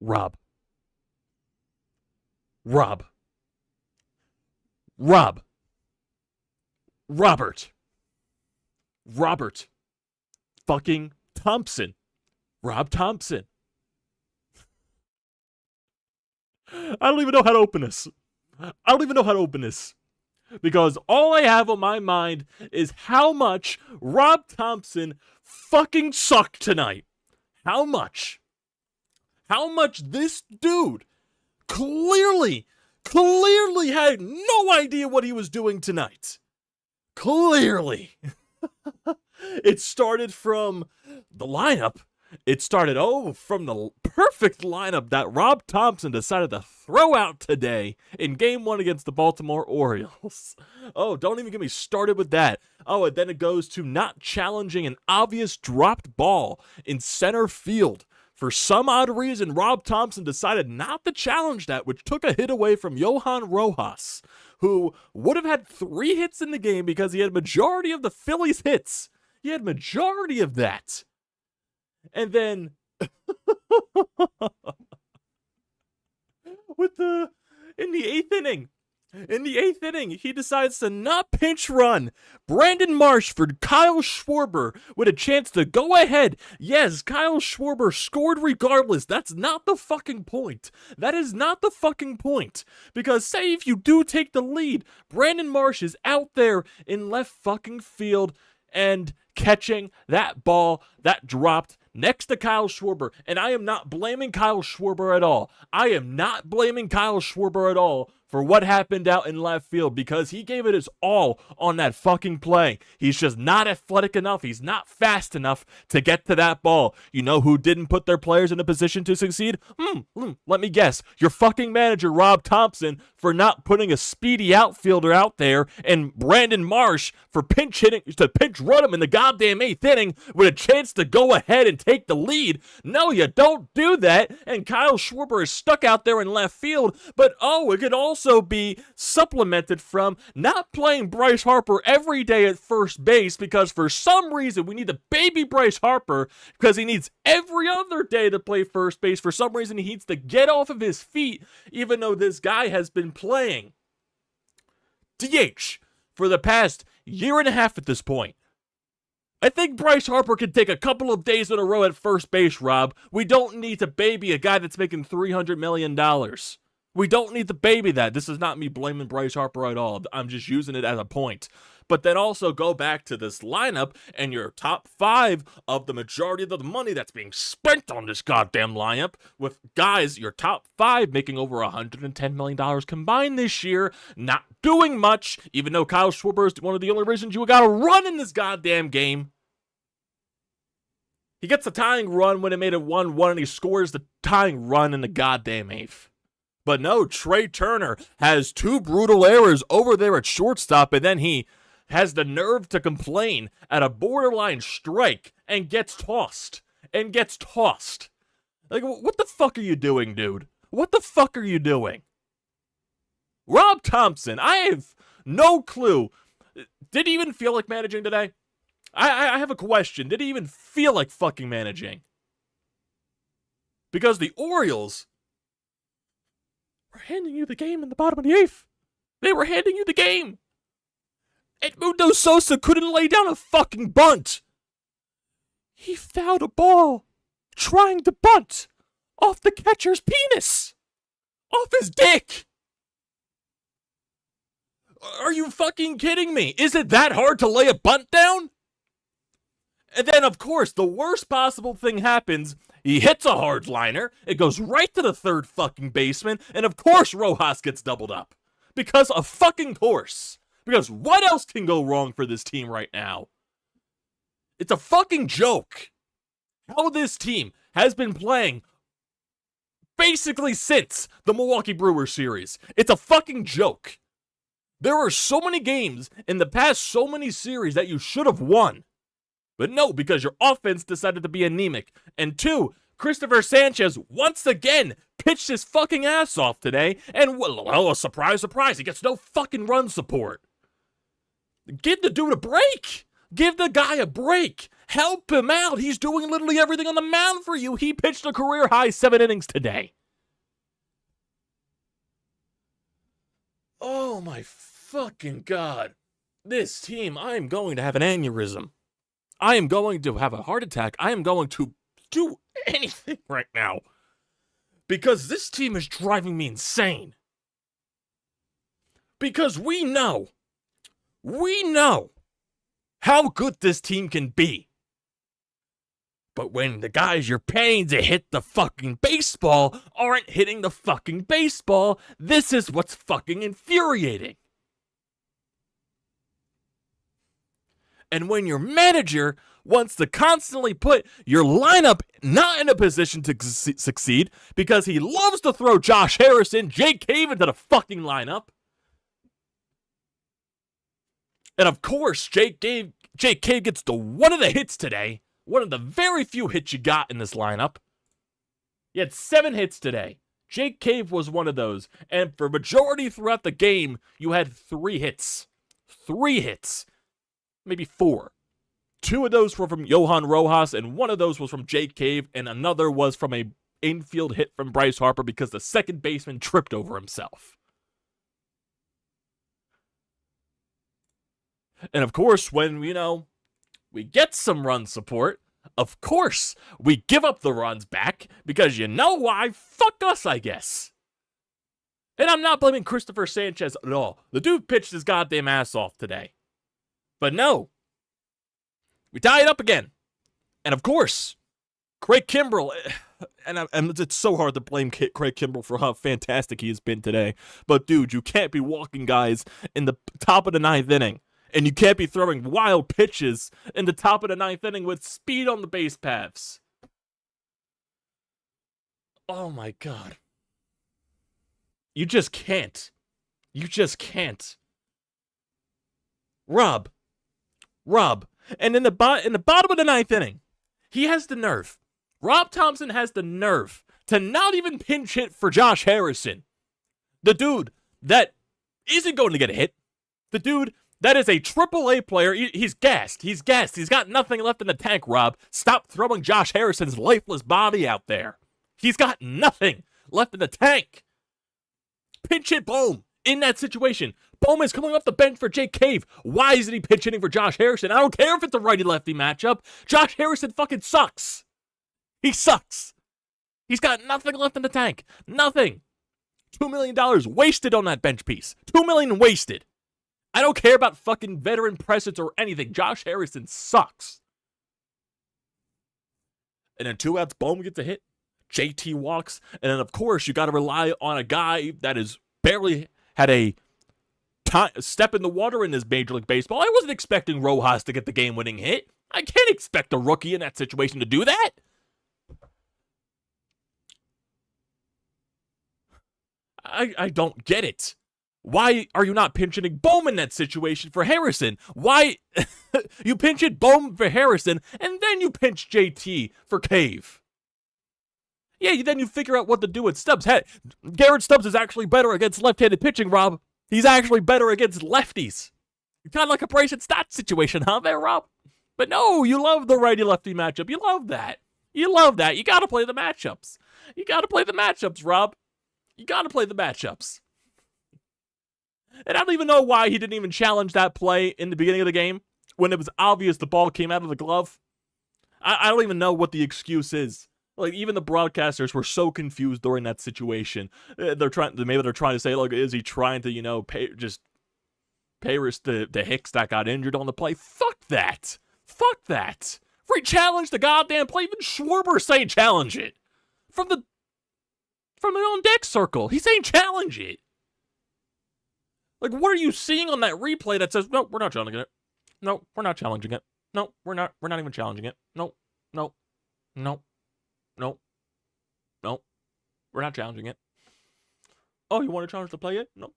Rob. Rob. Rob. Robert. Robert. Fucking Thomson. Rob Thomson. I don't even know how to open this. Because all I have on my mind is how much Rob Thomson fucking sucked tonight. How much? How much this dude clearly had no idea what he was doing tonight. Clearly. It started from the lineup. It started, from the perfect lineup that Rob Thomson decided to throw out today in Game 1 against the Baltimore Orioles. Oh, don't even get me started with that. Oh, and then it goes to not challenging an obvious dropped ball in center field. For some odd reason, Rob Thomson decided not to challenge that, which took a hit away from Johan Rojas, who would have had 3 hits in the game because he had majority of the Phillies' hits. He had majority of that. And then, in the eighth inning, he decides to not pinch run Brandon Marsh for Kyle Schwarber with a chance to go ahead. Yes, Kyle Schwarber scored regardless. That's not the fucking point. That is not the fucking point. Because say if you do take the lead, Brandon Marsh is out there in left fucking field and catching that ball that dropped next to Kyle Schwarber. And I am not blaming Kyle Schwarber at all. For what happened out in left field, because he gave it his all on that fucking play. He's just not athletic enough. He's not fast enough to get to that ball. You know who didn't put their players in a position to succeed? Let me guess. Your fucking manager, Rob Thomson, for not putting a speedy outfielder out there, and Brandon Marsh for pinch run him in the goddamn 8th inning with a chance to go ahead and take the lead. No, you don't do that. And Kyle Schwarber is stuck out there in left field. But it could also be supplemented from not playing Bryce Harper every day at first base, because for some reason we need to baby Bryce Harper because he needs every other day to play first base. For some reason he needs to get off of his feet, even though this guy has been playing DH for the past year and a half at this point. I think Bryce Harper can take a couple of days in a row at first base, Rob. We don't need to baby a guy that's making $300 million. We don't need to baby that. This is not me blaming Bryce Harper at all. I'm just using it as a point. But then also go back to this lineup and your top 5 of the majority of the money that's being spent on this goddamn lineup, with guys, your top 5 making over $110 million combined this year, not doing much, even though Kyle Schwarber is one of the only reasons you got to run in this goddamn game. He gets the tying run when it made it 1-1, and he scores the tying run in the goddamn 8th. But no, Trey Turner has 2 brutal errors over there at shortstop, and then he has the nerve to complain at a borderline strike and gets tossed. Like, what the fuck are you doing, dude? What the fuck are you doing? Rob Thomson, I have no clue. Did he even feel like managing today? I have a question. Did he even feel like fucking managing? Because the Orioles were handing you the game in the bottom of the 8th. They were handing you the game. Edmundo Sosa couldn't lay down a fucking bunt. He fouled a ball trying to bunt off the catcher's penis. Off his dick. Are you fucking kidding me? Is it that hard to lay a bunt down? And then, of course, the worst possible thing happens. He hits a hard liner. It goes right to the third fucking baseman. And of course, Rojas gets doubled up. Because of fucking course. Because what else can go wrong for this team right now? It's a fucking joke how this team has been playing basically since the Milwaukee Brewers series. It's a fucking joke. There are so many games in the past so many series that you should have won. But no, because your offense decided to be anemic. And 2, Christopher Sanchez once again pitched his fucking ass off today. And, well, surprise, surprise, he gets no fucking run support. Give the dude a break. Give the guy a break. Help him out. He's doing literally everything on the mound for you. He pitched a career-high 7 innings today. Oh, my fucking God. This team, I am going to have an aneurysm. I am going to have a heart attack. I am going to do anything right now. Because this team is driving me insane. Because we know how good this team can be. But when the guys you're paying to hit the fucking baseball aren't hitting the fucking baseball, this is what's fucking infuriating. And when your manager wants to constantly put your lineup not in a position to succeed because he loves to throw Josh Harrison, Jake Cave into the fucking lineup. And of course, Jake Cave gets one of the hits today. One of the very few hits you got in this lineup. You had 7 hits today. Jake Cave was one of those. And for majority throughout the game, you had 3 hits. 3 hits. Maybe 4. 2 of those were from Johan Rojas, and 1 of those was from Jake Cave, and another was from a infield hit from Bryce Harper because the second baseman tripped over himself. And of course, when, we get some run support, of course, we give up the runs back, because you know why? Fuck us, I guess. And I'm not blaming Christopher Sanchez at all. The dude pitched his goddamn ass off today. But no, we tie it up again. And of course, Craig Kimbrell, and it's so hard to blame Craig Kimbrell for how fantastic he has been today. But dude, you can't be walking guys in the top of the 9th inning. And you can't be throwing wild pitches in the top of the 9th inning with speed on the base paths. Oh my God. You just can't. You just can't. Rob. And in the bottom of the 9th inning, he has the nerve. Rob Thomson has the nerve to not even pinch hit for Josh Harrison. The dude that isn't going to get a hit. The dude that is a AAA player. He's gassed. He's got nothing left in the tank, Rob. Stop throwing Josh Harrison's lifeless body out there. He's got nothing left in the tank. Pinch hit Bohm in that situation. Bohm is coming off the bench for Jake Cave. Why isn't he pinch hitting for Josh Harrison? I don't care if it's a righty-lefty matchup. Josh Harrison fucking sucks. He sucks. He's got nothing left in the tank. Nothing. $2 million wasted on that bench piece. $2 million wasted. I don't care about fucking veteran presence or anything. Josh Harrison sucks. And then 2 outs, Bohm gets a hit. JT walks. And then, of course, you got to rely on a guy that is barely had a step in the water in this Major League Baseball. I wasn't expecting Rojas to get the game-winning hit. I can't expect a rookie in that situation to do that. I don't get it. Why are you not pinch hitting Bohm in that situation for Harrison? Why you pinch hit Bohm for Harrison and then you pinch JT for Cave? Yeah, then you figure out what to do with Stubbs. Hey, Garrett Stubbs is actually better against left-handed pitching, Rob. He's actually better against lefties. Kind of like a Bryce and Stott situation, huh, there, Rob? But no, you love the righty-lefty matchup. You love that. You love that. You got to play the matchups. You got to play the matchups, Rob. You got to play the matchups. And I don't even know why he didn't even challenge that play in the beginning of the game when it was obvious the ball came out of the glove. I don't even know what the excuse is. Like, even the broadcasters were so confused during that situation. Maybe they're trying to say, like, is he trying to, pay risk to Hicks that got injured on the play? Fuck that. Fuck that. For he challenged the goddamn play, even Schwarber saying challenge it. From the on deck circle. He's saying challenge it. Like, what are you seeing on that replay that says, no, we're not challenging it. No, we're not challenging it. No, we're not even challenging it. No. We're not challenging it. Oh, you want to challenge the play yet? No,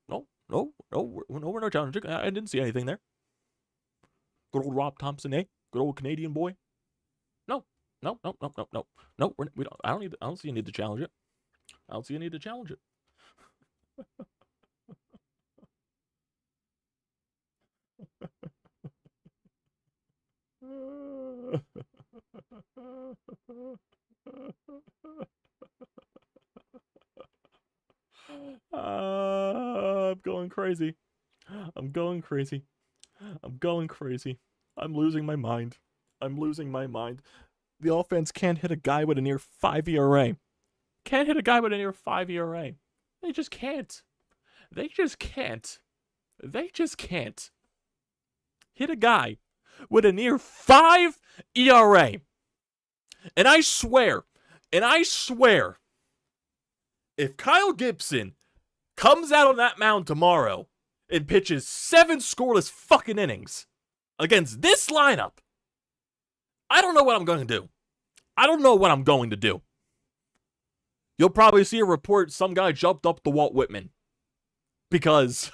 we're not challenging it. I didn't see anything there. Good old Rob Thomson, eh? Good old Canadian boy. No. We don't. I don't see a need to challenge it. I don't see a need to challenge it. I'm going crazy. I'm going crazy. I'm going crazy. I'm losing my mind. I'm losing my mind. The offense can't hit a guy with a near 5 ERA. Can't hit a guy with a near 5 ERA. They just can't. They just can't. They just can't hit a guy with a near 5 ERA. And I swear, if Kyle Gibson comes out on that mound tomorrow and pitches 7 scoreless fucking innings against this lineup, I don't know what I'm going to do. I don't know what I'm going to do. You'll probably see a report some guy jumped up the Walt Whitman. Because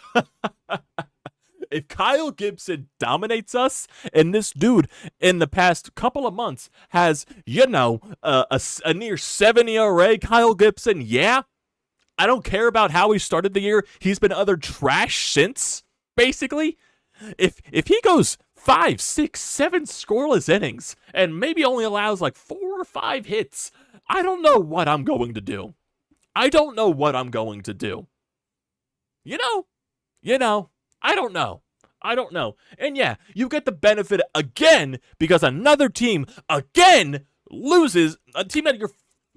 if Kyle Gibson dominates us, and this dude in the past couple of months has, a near 7 ERA, Kyle Gibson, yeah, I don't care about how he started the year. He's been utter trash since, basically. If he goes 5, 6, 7 scoreless innings and maybe only allows like 4 or 5 hits, I don't know what I'm going to do. I don't know what I'm going to do. I don't know. I don't know. And yeah, you get the benefit again because another team again loses. A team that you're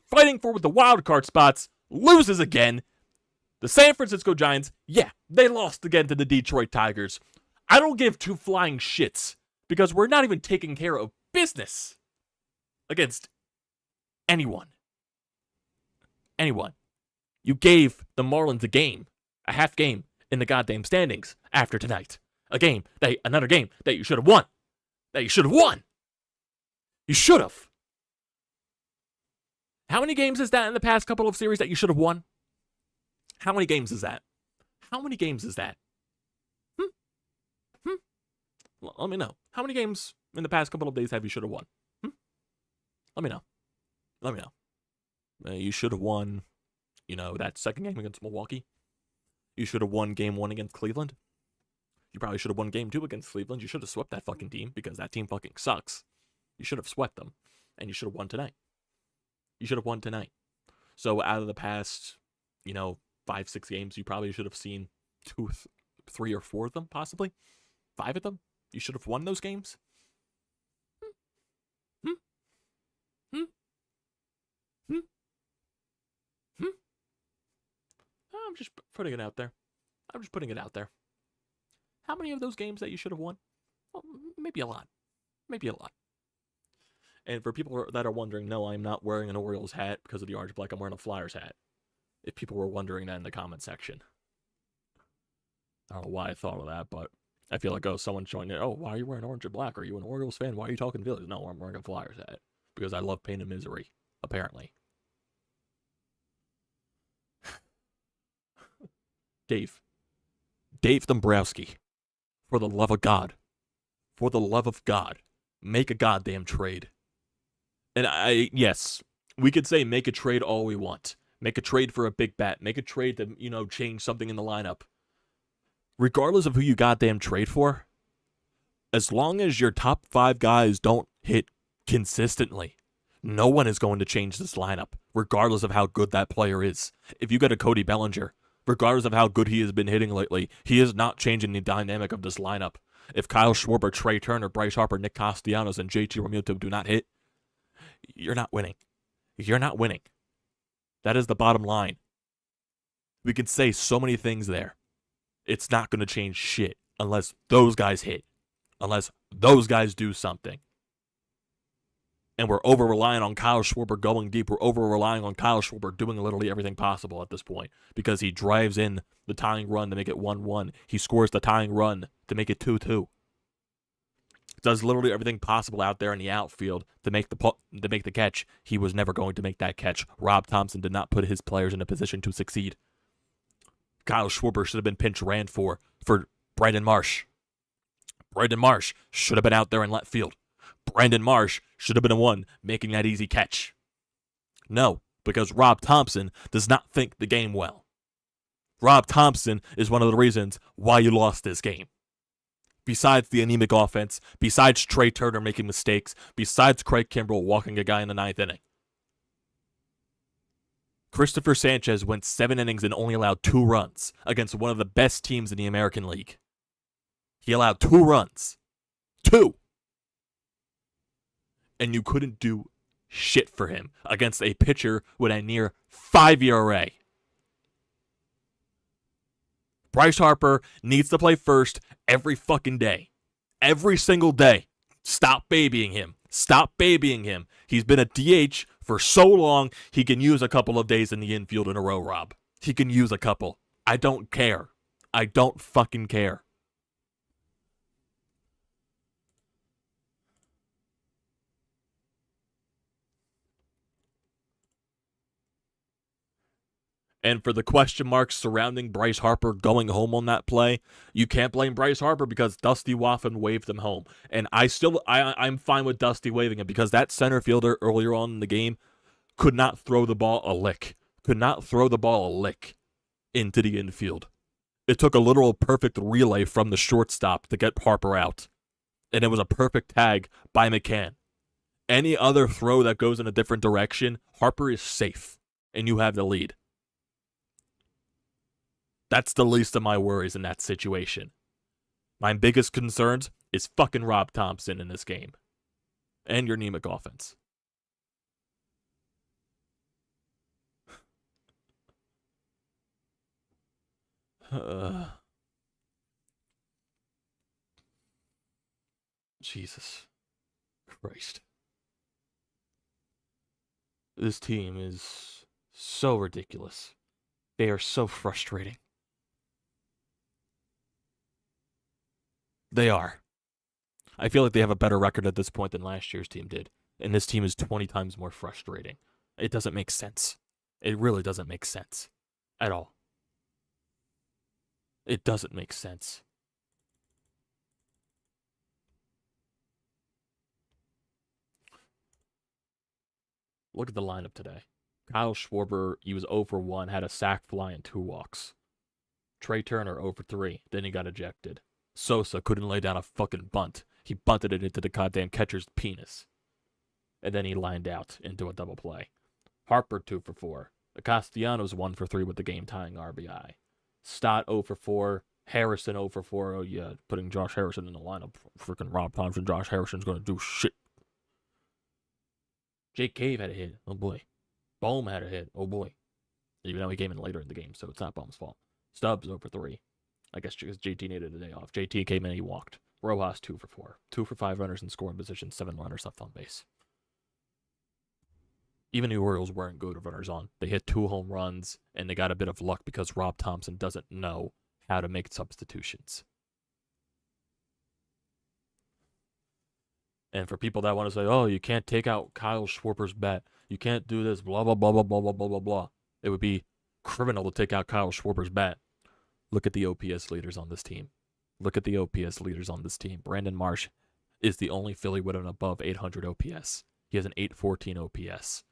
fighting for with the wild card spots loses again. The San Francisco Giants, yeah, they lost again to the Detroit Tigers. I don't give 2 flying shits because we're not even taking care of business against anyone. Anyone. You gave the Marlins a half game in the goddamn standings after tonight. Another game that you should have won. You should have. How many games is that in the past couple of series that you should have won? How many games is that? Let me know. How many games in the past couple of days have you should have won? Let me know. You should have won, that second game against Milwaukee. You should have won game 1 against Cleveland. You probably should have won game 2 against Cleveland. You should have swept that fucking team because that team fucking sucks. You should have swept them. And you should have won tonight. So out of the past, 5, 6 games, you probably should have seen 2, 3, or 4 of them, possibly. 5 of them. You should have won those games. I'm just putting it out there. How many of those games that you should have won? Well, maybe a lot. And for people that are wondering, no, I'm not wearing an Orioles hat because of the orange black. I'm wearing a Flyers hat. If people were wondering that in the comment section. I don't know why I thought of that, but I feel like, someone showing it. Why are you wearing orange and black? Are you an Orioles fan? Why are you talking Phillies? No, I'm wearing a Flyers hat because I love pain and misery, apparently. Dave Dombrowski, for the love of God, make a goddamn trade. And yes, we could say make a trade all we want. Make a trade for a big bat. Make a trade to, change something in the lineup. Regardless of who you goddamn trade for, as long as your top 5 guys don't hit consistently, no one is going to change this lineup, regardless of how good that player is. If you get a Cody Bellinger, regardless of how good he has been hitting lately, he is not changing the dynamic of this lineup. If Kyle Schwarber, Trey Turner, Bryce Harper, Nick Castellanos, and JT Realmuto do not hit, you're not winning. That is the bottom line. We could say so many things there. It's not going to change shit unless those guys hit. Unless those guys do something. And we're over-relying on Kyle Schwarber going deep. We're over-relying on Kyle Schwarber doing literally everything possible at this point. Because he drives in the tying run to make it 1-1. He scores the tying run to make it 2-2. Does literally everything possible out there in the outfield to make the catch. He was never going to make that catch. Rob Thomson did not put his players in a position to succeed. Kyle Schwarber should have been pinch ran for Brandon Marsh. Brandon Marsh should have been out there in left field. Brandon Marsh should have been the one making that easy catch. No, because Rob Thomson does not think the game well. Rob Thomson is one of the reasons why you lost this game. Besides the anemic offense, besides Trey Turner making mistakes, besides Craig Kimbrell walking a guy in the 9th inning. Christopher Sanchez went 7 innings and only allowed 2 runs against one of the best teams in the American League. He allowed 2 runs. 2! And you couldn't do shit for him against a pitcher with a near 5 ERA. Bryce Harper needs to play first every fucking day. Every single day. Stop babying him. Stop babying him. He's been a DH for so long, he can use a couple of days in the infield in a row, Rob. He can use a couple. I don't care. I don't fucking care. And for the question marks surrounding Bryce Harper going home on that play, you can't blame Bryce Harper because Dusty Waffen waved him home. And I'm fine with Dusty waving him because that center fielder earlier on in the game could not throw the ball a lick. Could not throw the ball a lick into the infield. It took a literal perfect relay from the shortstop to get Harper out. And it was a perfect tag by McCann. Any other throw that goes in a different direction, Harper is safe. And you have the lead. That's the least of my worries in that situation. My biggest concerns is fucking Rob Thomson in this game. And your anemic offense. Jesus Christ. This team is so ridiculous. They are so frustrating. They are. I feel like they have a better record at this point than last year's team did. And this team is 20 times more frustrating. It doesn't make sense. It really doesn't make sense. At all. It doesn't make sense. Look at the lineup today. Kyle Schwarber, he was 0 for 1, had a sac fly and 2 walks. Trey Turner 0 for 3, then he got ejected. Sosa couldn't lay down a fucking bunt. He bunted it into the goddamn catcher's penis. And then he lined out into a double play. Harper 2 for 4. The Castellanos 1 for 3 with the game-tying RBI. Stott 0 for 4. Harrison 0 for 4. Oh yeah, putting Josh Harrison in the lineup. Freaking Rob Thomson. Josh Harrison's gonna do shit. Jake Cave had a hit. Oh boy. Bohm had a hit. Oh boy. Even though he came in later in the game, so it's not Bohm's fault. Stubbs 0 for 3. I guess because JT needed a day off. JT came in, he walked. Rojas 2 for 4. 2 for 5 runners in scoring position, 7 runners left on base. Even the Orioles weren't good with runners on. They hit 2 home runs, and they got a bit of luck because Rob Thomson doesn't know how to make substitutions. And for people that want to say, oh, you can't take out Kyle Schwarber's bat. You can't do this, blah, blah, blah, blah, blah, blah, blah, blah, blah. It would be criminal to take out Kyle Schwarber's bat. Look at the OPS leaders on this team. Look at the OPS leaders on this team. Brandon Marsh is the only Philly with an above 800 OPS. He has an 814 OPS.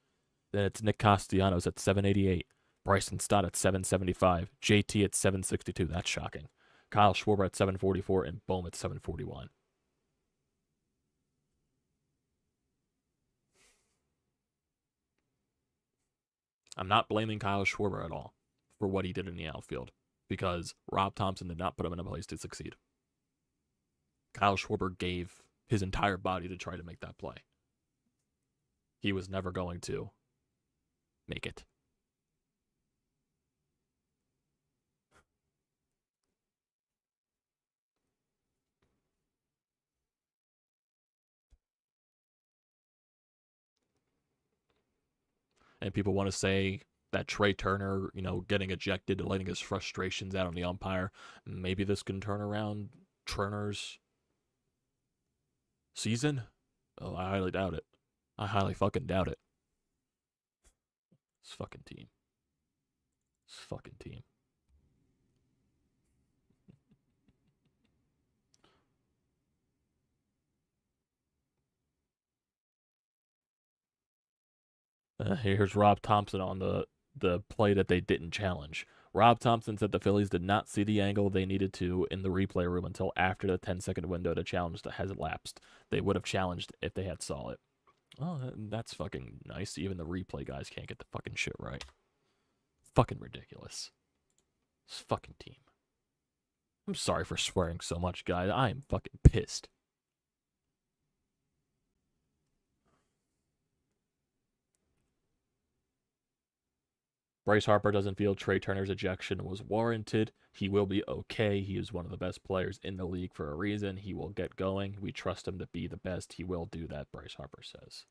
Then it's Nick Castellanos at 788. Bryson Stott at 775. JT at 762. That's shocking. Kyle Schwarber at 744 and Bohm at 741. I'm not blaming Kyle Schwarber at all for what he did in the outfield because Rob Thomson did not put him in a place to succeed. Kyle Schwarber gave his entire body to try to make that play. He was never going to make it. And people want to say that Trey Turner, getting ejected, letting his frustrations out on the umpire, maybe this can turn around Turner's season? Oh, I highly doubt it. I highly fucking doubt it. This fucking team. This fucking team. Here's Rob Thomson on the play that they didn't challenge. Rob Thomson said the Phillies did not see the angle they needed to in the replay room until after the 10-second window to challenge that has elapsed. They would have challenged if they had saw it. Oh, that's fucking nice. Even the replay guys can't get the fucking shit right. Fucking ridiculous. This fucking team. I'm sorry for swearing so much, guys. I am fucking pissed. Bryce Harper doesn't feel Trey Turner's ejection was warranted. He will be okay. He is one of the best players in the league for a reason. He will get going. We trust him to be the best. He will do that, Bryce Harper says.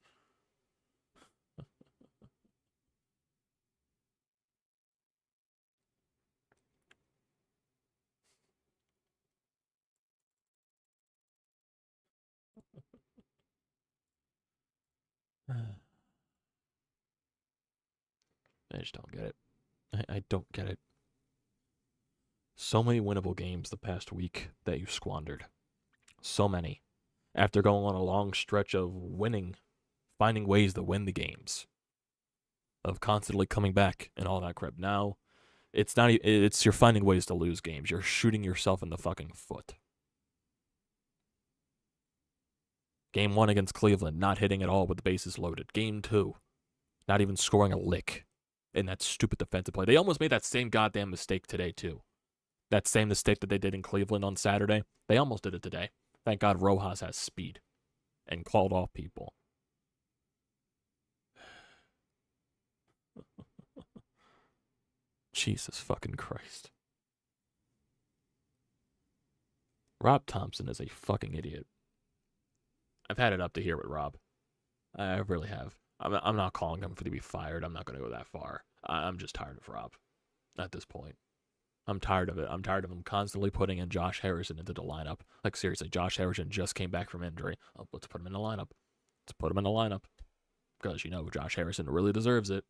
I just don't get it. I don't get it. So many winnable games the past week that you squandered. So many. After going on a long stretch of winning, finding ways to win the games, of constantly coming back and all that crap. Now, it's not. It's you're finding ways to lose games. You're shooting yourself in the fucking foot. Game 1 against Cleveland, not hitting at all with the bases loaded. Game 2, not even scoring a lick in that stupid defensive play. They almost made that same goddamn mistake today, too. That same mistake that they did in Cleveland on Saturday. They almost did it today. Thank God Rojas has speed and called off people. Jesus fucking Christ. Rob Thomson is a fucking idiot. I've had it up to here with Rob. I really have. I'm not calling him for to be fired. I'm not going to go that far. I'm just tired of Rob at this point. I'm tired of it. I'm tired of him constantly putting in Josh Harrison into the lineup. Like, seriously, Josh Harrison just came back from injury. Oh, let's put him in the lineup. Let's put him in the lineup. Because, you know, Josh Harrison really deserves it.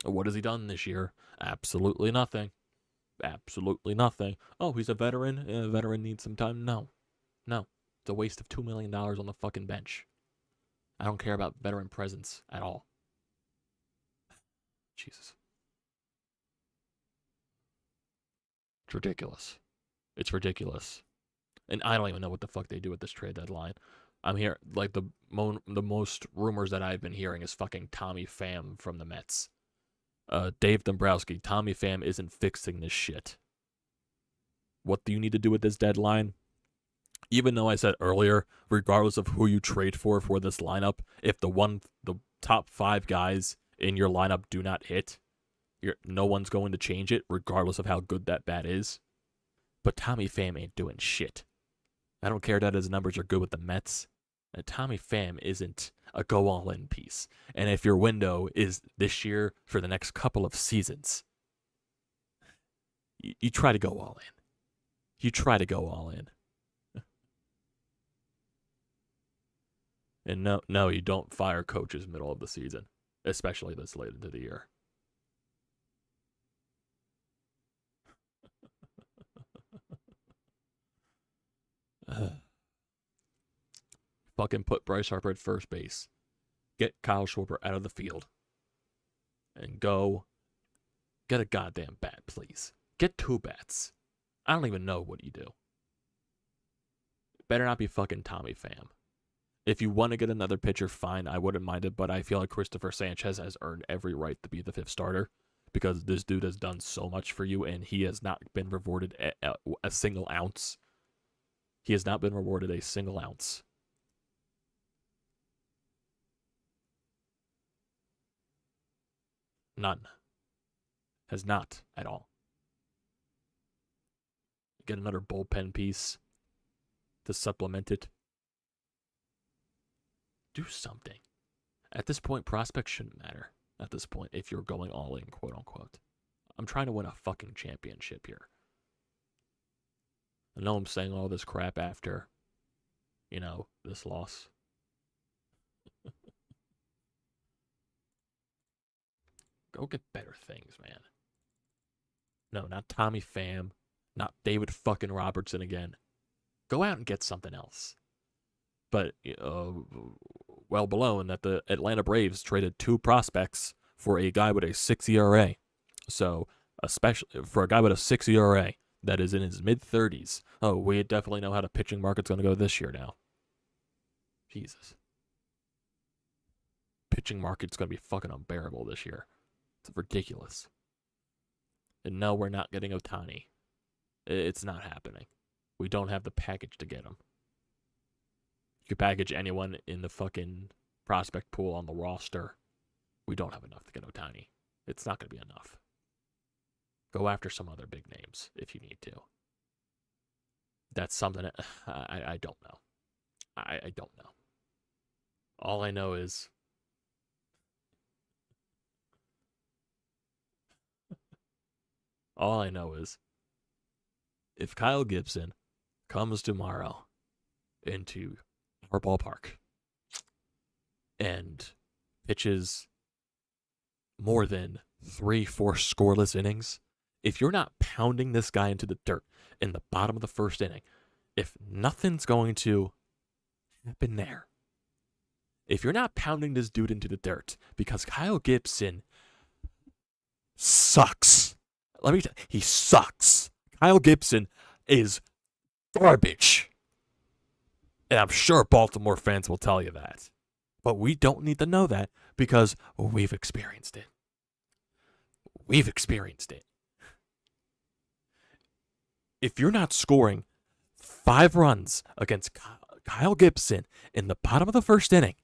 What has he done this year? Absolutely nothing. Absolutely nothing. Oh, he's a veteran? A veteran needs some time? No. No. It's a waste of $2 million on the fucking bench. I don't care about veteran presence at all. Jesus. It's ridiculous. It's ridiculous. And I don't even know what the fuck they do at this trade deadline. I'm here, like, the most rumors that I've been hearing is fucking Tommy Pham from the Mets. Dave Dombrowski, Tommy Pham isn't fixing this shit. What do you need to do with this deadline? Even though I said earlier, regardless of who you trade for this lineup, if the top 5 guys in your lineup do not hit, no one's going to change it, regardless of how good that bat is. But Tommy Pham ain't doing shit. I don't care that his numbers are good with the Mets. And Tommy Pham isn't a go-all-in piece. And if your window is this year for the next couple of seasons, you try to go all in. You try to go all in. And no, you don't fire coaches middle of the season, especially this late into the year. Fucking put Bryce Harper at first base. Get Kyle Schwarber out of the field. And go get a goddamn bat, please. Get 2 bats. I don't even know what you do. Better not be fucking Tommy Pham. If you want to get another pitcher, fine, I wouldn't mind it, but I feel like Christopher Sanchez has earned every right to be the 5th starter because this dude has done so much for you and he has not been rewarded a single ounce. He has not been rewarded a single ounce. None. Has not at all. Get another bullpen piece to supplement it. Do something. At this point, prospects shouldn't matter. At this point, if you're going all in, quote unquote. I'm trying to win a fucking championship here. I know I'm saying all this crap after, you know, this loss. Go get better things, man. No, not Tommy Pham. Not David fucking Robertson again. Go out and get something else. But, well below, and that the Atlanta Braves traded 2 prospects for a guy with a 6 ERA. So, especially for a guy with a 6 ERA that is in his mid-30s. Oh, we definitely know how the pitching market's going to go this year now. Jesus. Pitching market's going to be fucking unbearable this year. It's ridiculous. And no, we're not getting Ohtani. It's not happening. We don't have the package to get him. You could package anyone in the fucking prospect pool on the roster. We don't have enough to get Ohtani. It's not going to be enough. Go after some other big names if you need to. That's something I don't know. I don't know. All I know is if Kyle Gibson comes tomorrow into our ballpark and pitches more than 3-4 scoreless innings, if you're not pounding this guy into the dirt in the bottom of the first inning, if nothing's going to happen there, if you're not pounding this dude into the dirt, because Kyle Gibson sucks. Let me tell you, he sucks. Kyle Gibson is garbage. And I'm sure Baltimore fans will tell you that. But we don't need to know that because we've experienced it. We've experienced it. If you're not scoring 5 runs against Kyle Gibson in the bottom of the first inning,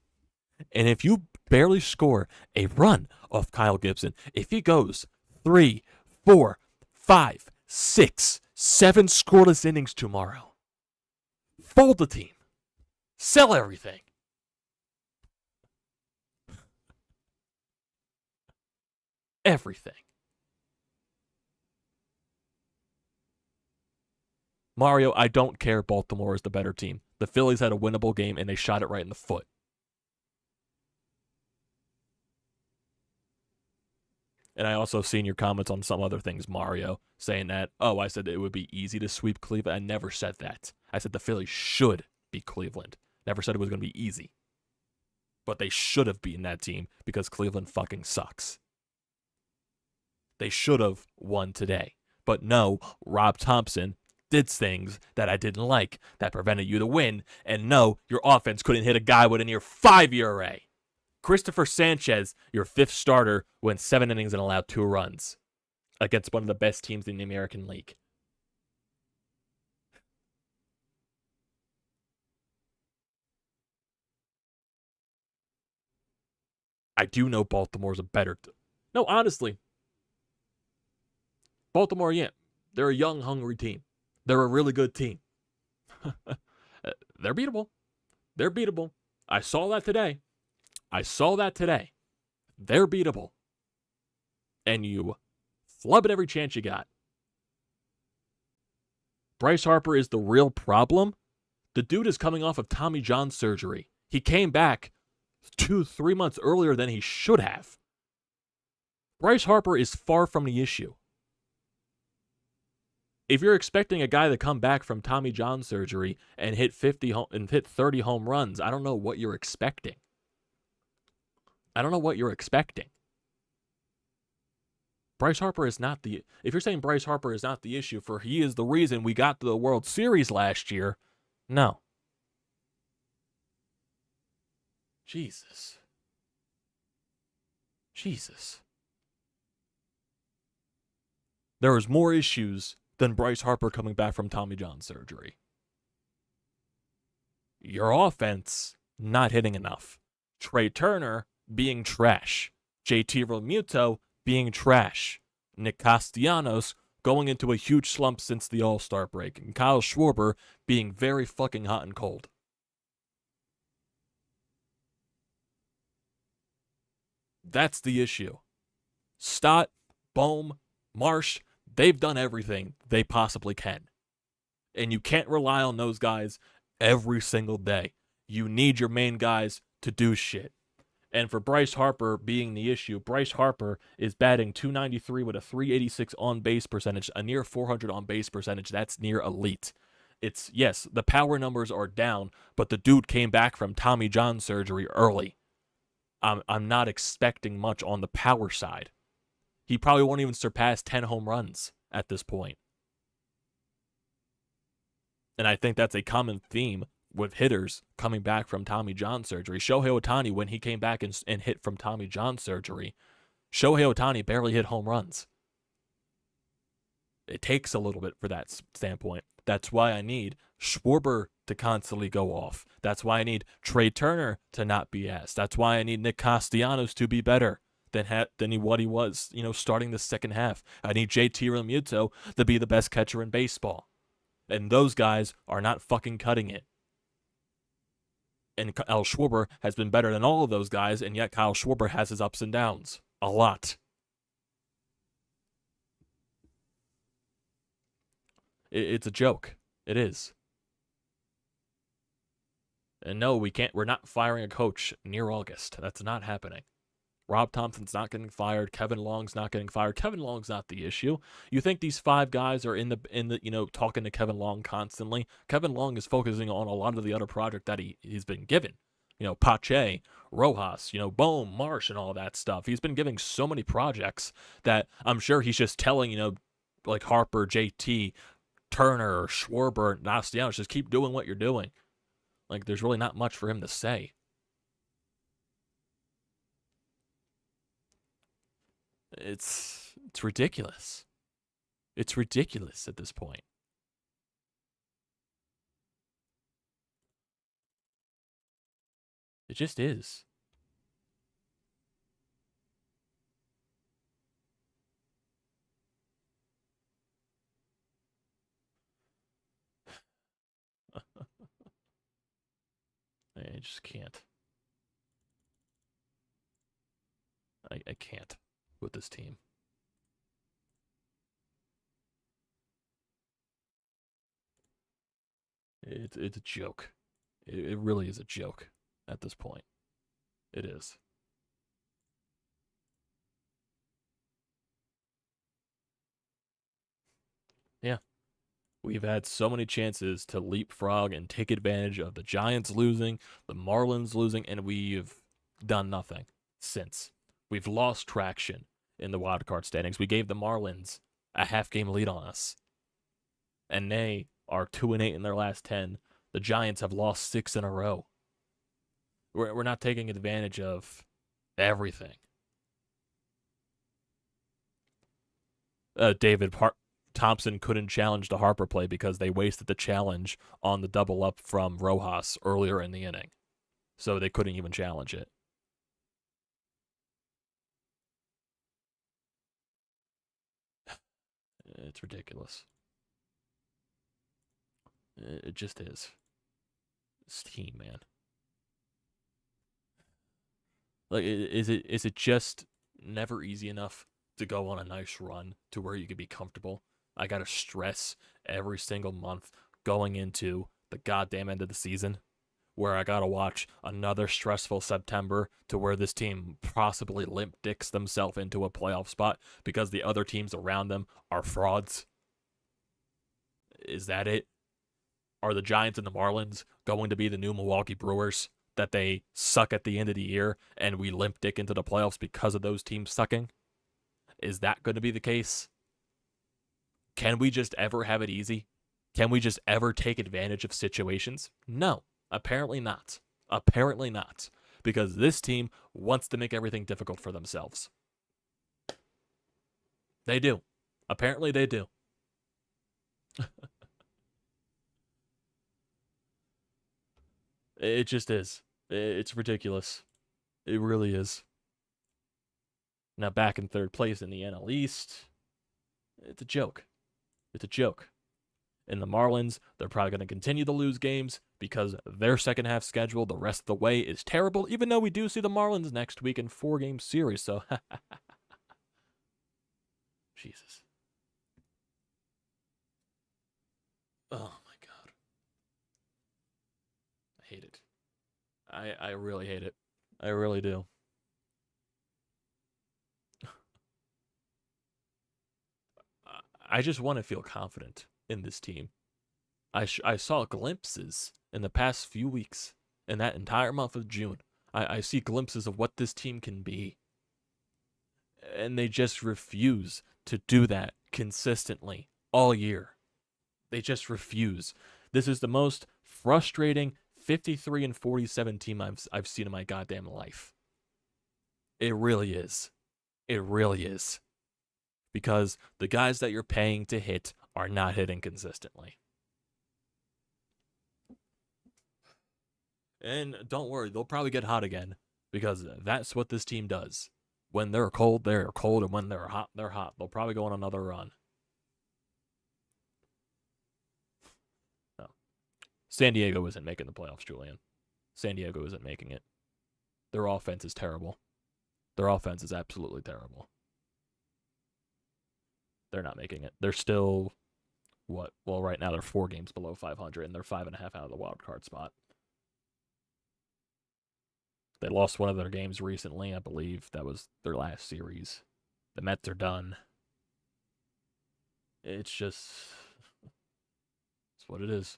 and if you barely score a run off Kyle Gibson, if he goes 3, 4, 5, 6, 7 scoreless innings tomorrow, fold the team. Sell everything. Everything. Mario, I don't care. Baltimore is the better team. The Phillies had a winnable game and they shot it right in the foot. And I also seen your comments on some other things, Mario, saying that, oh, I said it would be easy to sweep Cleveland. I never said that. I said the Phillies should beat Cleveland. Never said it was going to be easy. But they should have beaten that team because Cleveland fucking sucks. They should have won today. But no, Rob Thomson did things that I didn't like that prevented you to win. And no, your offense couldn't hit a guy with a near 5 ERA. Christopher Sanchez, your 5th starter, went 7 innings and allowed 2 runs against one of the best teams in the American League. I do know Baltimore's a better... No, honestly. Baltimore, yeah, they're a young, hungry team. They're a really good team. They're beatable. They're beatable. I saw that today. They're beatable. And you flub at every chance you got. Bryce Harper is the real problem. The dude is coming off of Tommy John surgery. He came back 2-3 months earlier than he should have. Bryce Harper is far from the issue. If you're expecting a guy to come back from Tommy John surgery and hit 30 home runs, I don't know what you're expecting. Bryce Harper is not the... If you're saying Bryce Harper is not the issue, for he is the reason we got to the World Series last year, no. Jesus. There was more issues than Bryce Harper coming back from Tommy John surgery. Your offense not hitting enough. Trey Turner being trash. JT Realmuto being trash. Nick Castellanos going into a huge slump since the All-Star break. And Kyle Schwarber being very fucking hot and cold. That's the issue. Stott, Bohm, Marsh, they've done everything they possibly can. And you can't rely on those guys every single day. You need your main guys to do shit. And for Bryce Harper being the issue, Bryce Harper is batting .293 with a .386 on-base percentage, a near .400 on-base percentage. That's near elite. It's, yes, the power numbers are down, but the dude came back from Tommy John surgery early. I'm not expecting much on the power side. He probably won't even surpass 10 home runs at this point. And I think that's a common theme with hitters coming back from Tommy John surgery. Shohei Ohtani, when he came back and hit from Tommy John surgery, Shohei Ohtani barely hit home runs. It takes a little bit for that standpoint. That's why I need Schwarber to constantly go off. That's why I need Trey Turner to not be asked. That's why I need Nick Castellanos to be better than what he was, starting the second half. I need JT Realmuto to be the best catcher in baseball. And those guys are not fucking cutting it. And Kyle Schwarber has been better than all of those guys, and yet Kyle Schwarber has his ups and downs. A lot. It's a joke. It is. And no, we're not firing a coach near August. That's not happening. Rob Thomson's not getting fired. Kevin Long's not getting fired. Kevin Long's not the issue. You think these 5 guys are in the talking to Kevin Long constantly? Kevin Long is focusing on a lot of the other project that he's been given. Pache, Rojas, Bohm, Marsh, and all that stuff. He's been giving so many projects that I'm sure he's just telling, like Harper, JT, Turner, Schwarber, Castellanos, just keep doing what you're doing. Like, there's really not much for him to say. It's ridiculous. It's ridiculous at this point. It just is. I just can't. I can't with this team. It's a joke. It really is a joke at this point. It is. Yeah. We've had so many chances to leapfrog and take advantage of the Giants losing, the Marlins losing, and we've done nothing since. We've lost traction in the wildcard standings. We gave the Marlins a half-game lead on us, and they are 2-8 in their last 10. The Giants have lost 6 in a row. We're not taking advantage of everything. Thomson couldn't challenge the Harper play because they wasted the challenge on the double up from Rojas earlier in the inning. So they couldn't even challenge it. It's ridiculous. It just is. This team, man. Like, is it just never easy enough to go on a nice run to where you can be comfortable? I gotta stress every single month going into the goddamn end of the season, where I gotta watch another stressful September to where this team possibly limp dicks themselves into a playoff spot because the other teams around them are frauds. Is that it? Are the Giants and the Marlins going to be the new Milwaukee Brewers, that they suck at the end of the year and we limp dick into the playoffs because of those teams sucking? Is that going to be the case? Can we just ever have it easy? Can we just ever take advantage of situations? No, apparently not. Apparently not. Because this team wants to make everything difficult for themselves. They do. Apparently they do. It just is. It's ridiculous. It really is. Now back in third place in the NL East. It's a joke. It's a joke. And the Marlins, they're probably going to continue to lose games because their second half schedule the rest of the way is terrible, even though we do see the Marlins next week in 4-game series. So, Jesus. Oh, my God. I hate it. I really hate it. I really do. I just want to feel confident in this team. I saw glimpses in the past few weeks, in that entire month of June. I see glimpses of what this team can be. And they just refuse to do that consistently all year. They just refuse. This is the most frustrating 53-47 team I've seen in my goddamn life. It really is. It really is. Because the guys that you're paying to hit are not hitting consistently. And don't worry, they'll probably get hot again, because that's what this team does. When they're cold, and when they're hot, they're hot. They'll probably go on another run. No. San Diego isn't making the playoffs, Julian. San Diego isn't making it. Their offense is terrible. Their offense is absolutely terrible. They're not making it. They're still, what? Well, right now they're 4 games below 500, and they're 5.5 out of the wild card spot. They lost one of their games recently, I believe. That was their last series. The Mets are done. It's just... it's what it is.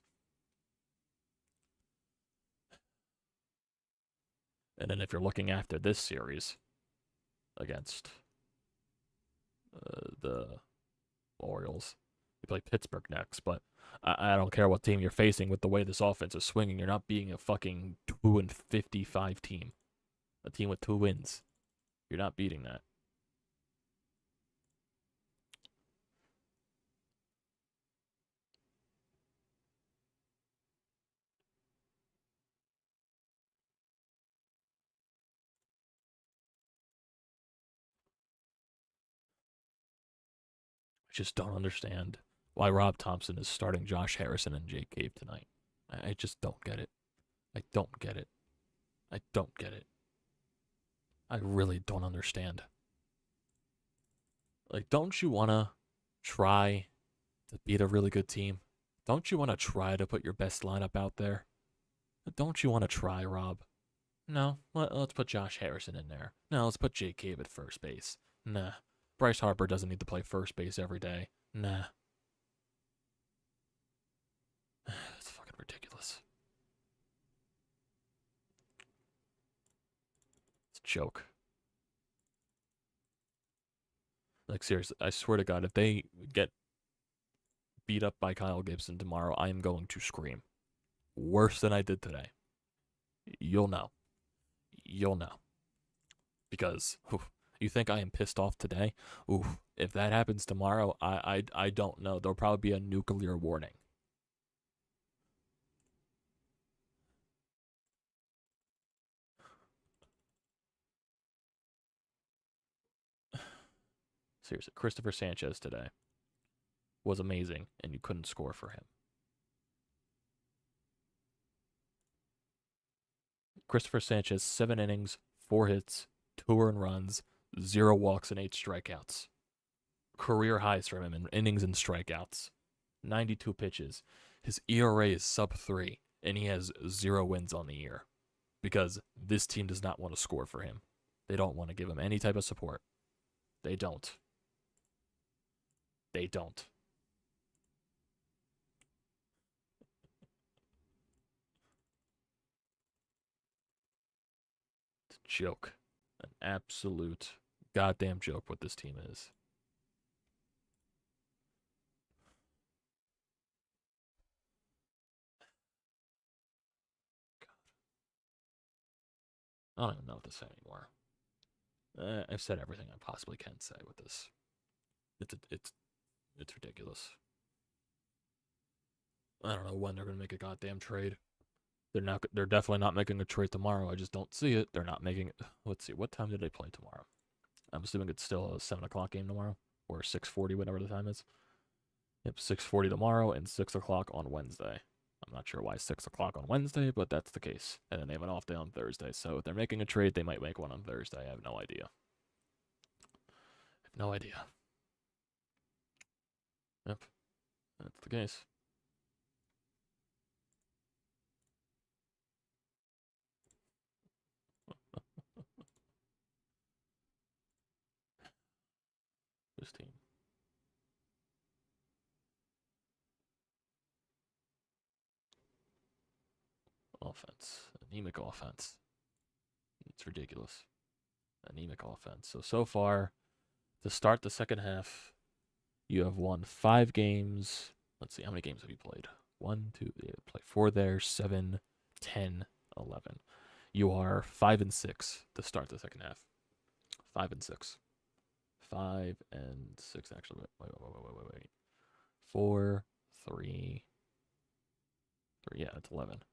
And then if you're looking after this series against the Orioles, you play Pittsburgh next, but I don't care what team you're facing with the way this offense is swinging. You're not beating a fucking 2-55 team. A team with 2 wins. You're not beating that. I just don't understand why Rob Thomson is starting Josh Harrison and Jake Cave tonight. I just don't get it. I don't get it. I don't get it. I really don't understand. Like, don't you want to try to beat a really good team? Don't you want to try to put your best lineup out there? Don't you want to try, Rob? No, let's put Josh Harrison in there. No, let's put Jake Cave at first base. Nah. Bryce Harper doesn't need to play first base every day. Nah. It's fucking ridiculous. It's a joke. Like, seriously, I swear to God, if they get beat up by Kyle Gibson tomorrow, I am going to scream. Worse than I did today. You'll know. You'll know. Because you think I am pissed off today? Oof. If that happens tomorrow, I don't know. There'll probably be a nuclear warning. Seriously, Christopher Sanchez today was amazing, and you couldn't score for him. Christopher Sanchez, 7 innings, 4 hits, 2 earned runs, 0 walks, and 8 strikeouts. Career highs from him in innings and strikeouts. 92 pitches. His ERA is sub-3, and he has 0 wins on the year. Because this team does not want to score for him. They don't want to give him any type of support. They don't. They don't. It's a joke. An absolute goddamn joke what this team is. I don't even know what to say anymore. I've said everything I possibly can say with this. It's ridiculous. I don't know when they're gonna make a goddamn trade. They're definitely not making a trade tomorrow. I just don't see it. They're not making it. Let's see. What time did they play tomorrow? I'm assuming it's still a 7 o'clock game tomorrow, or 6:40, whatever the time is. Yep, 6:40 tomorrow and 6 o'clock on Wednesday. I'm not sure why 6 o'clock on Wednesday, but that's the case. And then they have an off day on Thursday. So if they're making a trade, they might make one on Thursday. I have no idea. I have no idea. Yep, that's the case. This team. Offense. Anemic offense. It's ridiculous. Anemic offense. So far, To start the second half, you have won 5 games. Let's see, how many games have you played? 1, 2, play 4 there, 7, 10, 11. You are 5-6 to start the second half. 5-6. 5-6. Actually, wait. 4, 3. Yeah, it's 11.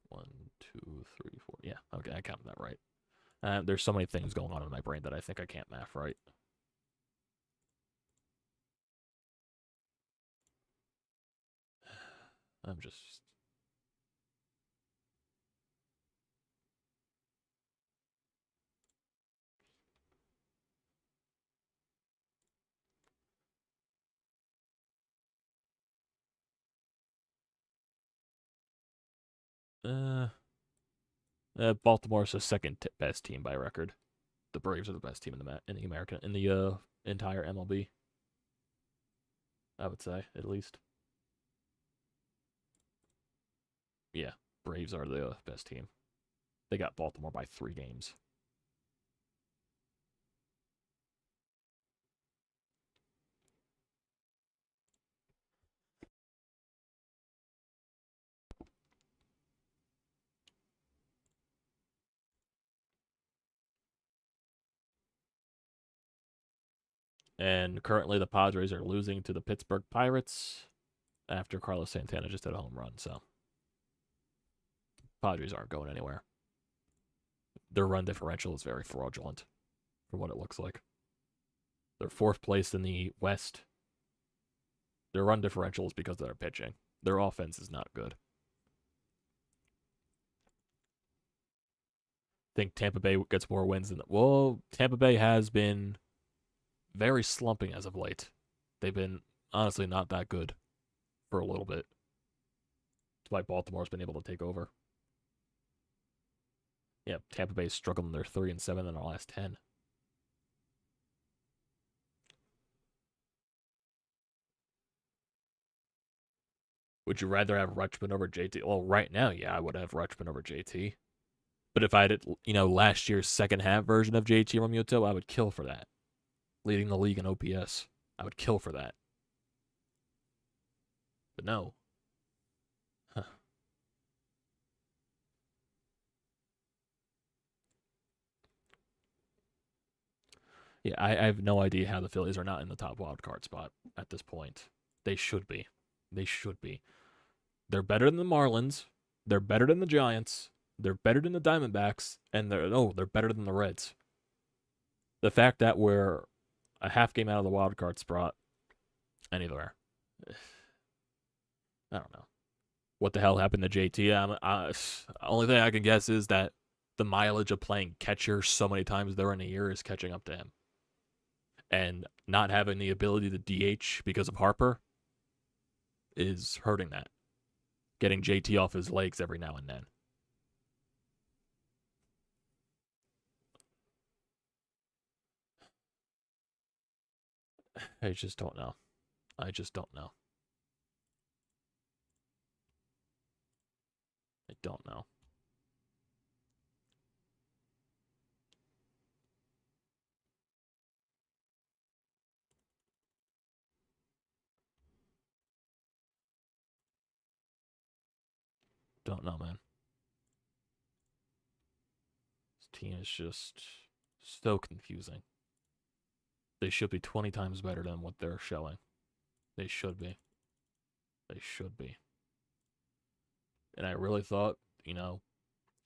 1, 2, 3, 4. Yeah, okay, I counted that right. There's so many things going on in my brain that I think I can't math right. I'm just... Baltimore's the second best team by record. The Braves are the best team in the entire MLB. I would say, at least. Yeah, Braves are the best team. They got Baltimore by 3 games. And currently the Padres are losing to the Pittsburgh Pirates after Carlos Santana just hit a home run, so Padres aren't going anywhere. Their run differential is very fraudulent for what it looks like. They're 4th place in the West. Their run differential is because of their pitching. Their offense is not good. I think Tampa Bay gets more wins than... Well, Tampa Bay has been very slumping as of late. They've been honestly not that good for a little bit. That's why Baltimore's been able to take over. Yeah, Tampa Bay's struggling. They're 3-7 in their last 10. Would you rather have Rutschman over JT? Well, right now, yeah, I would have Rutschman over JT. But if I had, last year's second half version of JT Realmuto, I would kill for that. Leading the league in OPS. I would kill for that. But no. Huh. Yeah, I have no idea how the Phillies are not in the top wild card spot at this point. They should be. They should be. They're better than the Marlins. They're better than the Giants. They're better than the Diamondbacks. And they're better than the Reds. The fact that we're a half game out of the wild card spot anywhere. I don't know. What the hell happened to JT? Only thing I can guess is that the mileage of playing catcher so many times during a year is catching up to him. And not having the ability to DH because of Harper is hurting that. Getting JT off his legs every now and then. I just don't know. I just don't know. I don't know. Don't know, man. This team is just so confusing. They should be 20 times better than what they're showing. They should be. They should be. And I really thought,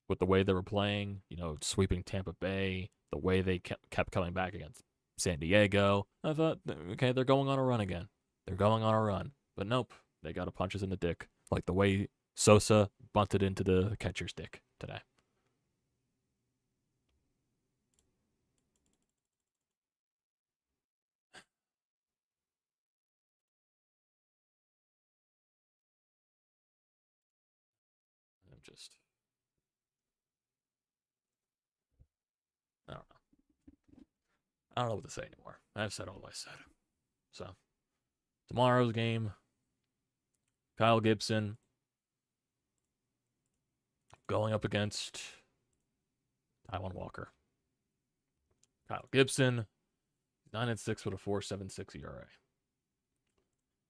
with the way they were playing, sweeping Tampa Bay, the way they kept coming back against San Diego, I thought, okay, they're going on a run again. They're going on a run. But nope, they got a punches in the dick. Like the way Sosa bunted into the catcher's dick today. I'm just... I don't know. I don't know what to say anymore. I've said all I said. So, tomorrow's game, Kyle Gibson going up against Taijuan Walker. Kyle Gibson, 9-6 with a 4.76 ERA.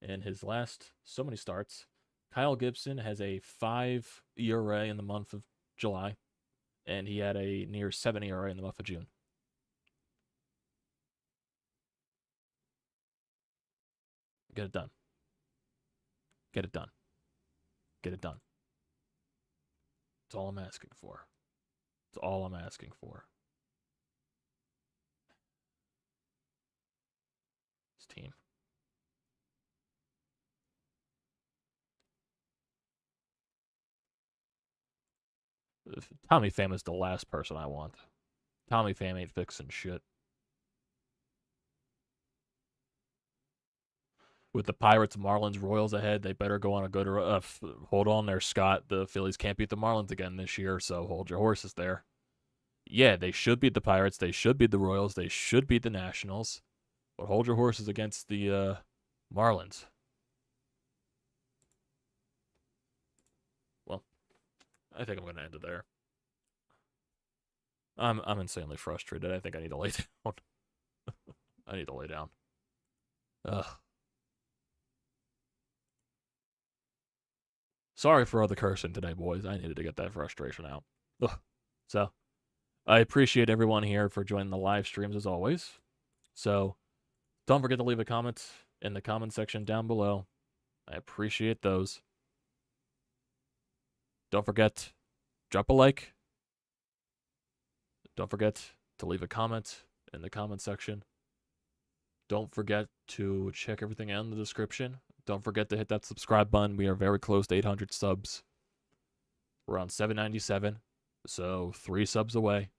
In his last so many starts, Kyle Gibson has a 5 ERA in the month of July, and he had a near 7 ERA in the month of June. Get it done. Get it done. Get it done. That's all I'm asking for. That's all I'm asking for. This team. Tommy Pham is the last person I want. Tommy Pham ain't fixing shit. With the Pirates, Marlins, Royals ahead, they better go on a good hold on there, Scott. The Phillies can't beat the Marlins again this year, so hold your horses there. Yeah, they should beat the Pirates. They should beat the Royals. They should beat the Nationals. But hold your horses against the Marlins. Well, I think I'm going to end it there. I'm insanely frustrated. I think I need to lay down. I need to lay down. Ugh. Sorry for all the cursing today, boys. I needed to get that frustration out. Ugh. So, I appreciate everyone here for joining the live streams as always. So, don't forget to leave a comment in the comment section down below. I appreciate those. Don't forget, drop a like. Don't forget to leave a comment in the comment section. Don't forget to check everything out in the description. Don't forget to hit that subscribe button. We are very close to 800 subs. We're on 797, so 3 subs away.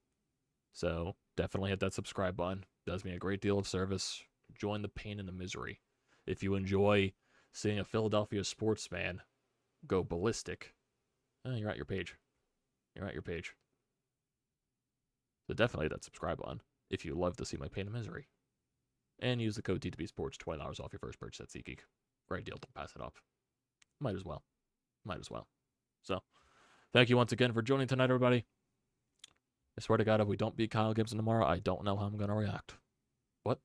So definitely hit that subscribe button. Does me a great deal of service. Join the pain and the misery. If you enjoy seeing a Philadelphia sports fan go ballistic, you're at your page. You're at your page. So definitely hit that subscribe button if you love to see my pain and misery. And use the code TTPSPORTS, $20 off your first purchase at SeatGeek. Great deal. Don't pass it up. Might as well. Might as well. So, thank you once again for joining tonight, everybody. I swear to God, if we don't beat Kyle Gibson tomorrow, I don't know how I'm going to react. What?